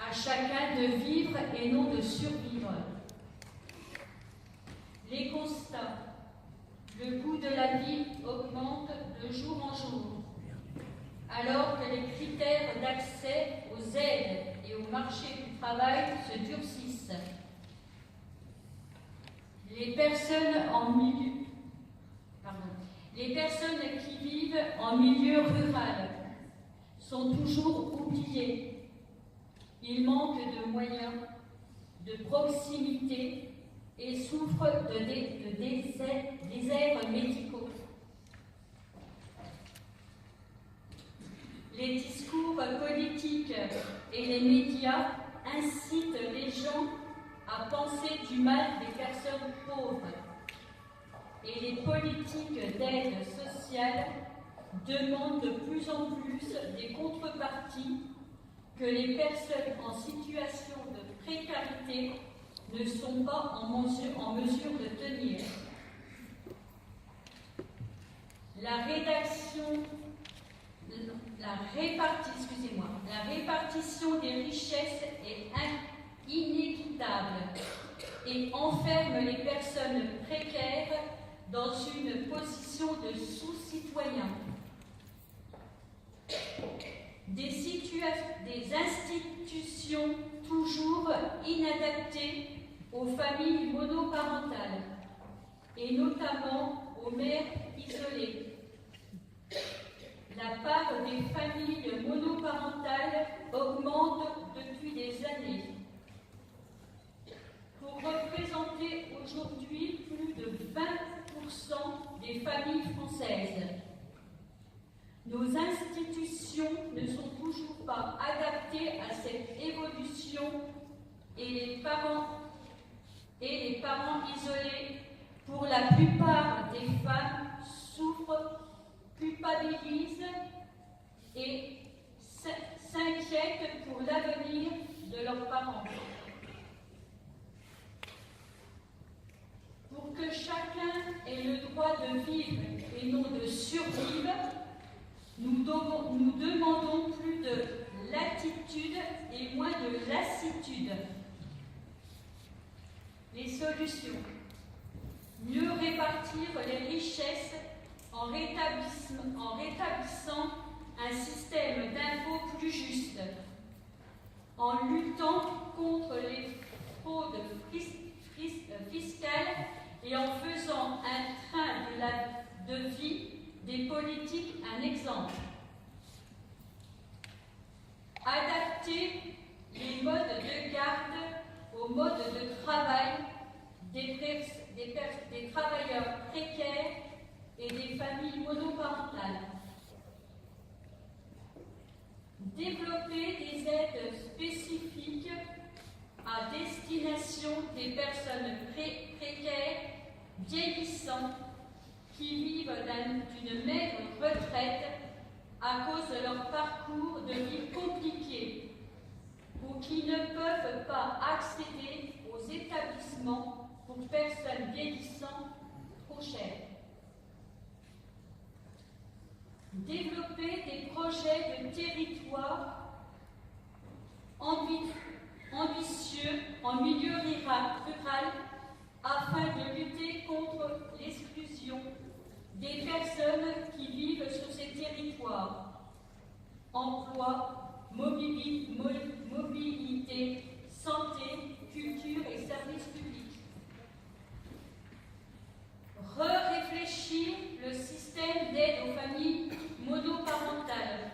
À chacun de vivre et non de survivre. Les constats. Le coût de la vie augmente de jour en jour, alors que les critères d'accès aux aides et au marché du travail se durcissent. Les personnes qui vivent en milieu rural sont toujours oubliées. Ils manquent de moyens, de proximité et souffrent de déserts médicaux. Les discours politiques et les médias incitent les gens à penser du mal des personnes pauvres. Et les politiques d'aide sociale demandent de plus en plus des contreparties que les personnes en situation de précarité ne sont pas en mesure de tenir. La répartition des richesses est inéquitable et enferme les personnes précaires dans une position de sous-citoyens. Des institutions toujours inadaptées aux familles monoparentales et notamment aux mères isolées. La part des familles monoparentales augmente depuis des années pour représenter aujourd'hui plus de 20% des familles françaises. Nos institutions ne sont toujours pas adaptées à cette évolution et les parents isolés, pour la plupart des femmes, souffrent, culpabilisent et s'inquiètent pour l'avenir de leurs parents. Pour que chacun ait le droit de vivre et non de survivre, nous demandons plus de latitude et moins de lassitude. Les solutions. Mieux répartir les richesses en rétablissant un système d'impôt plus juste, en luttant contre les fraudes fiscales et en faisant un train de vie des politiques un exemple. Adapter les modes de garde aux modes de travail des travailleurs précaires et des familles monoparentales. Développer des aides spécifiques à destination des personnes précaires, vieillissantes, qui vivent d'une maigre retraite à cause de leur parcours de vie compliqué ou qui ne peuvent pas accéder aux établissements pour personnes vieillissantes trop chers. Développer des projets de territoire ambitieux en milieu rural afin de lutter contre l'exclusion des personnes qui vivent sur ces territoires. Emploi, mobilité, santé, culture et services publics. Réfléchir le système d'aide aux familles monoparentales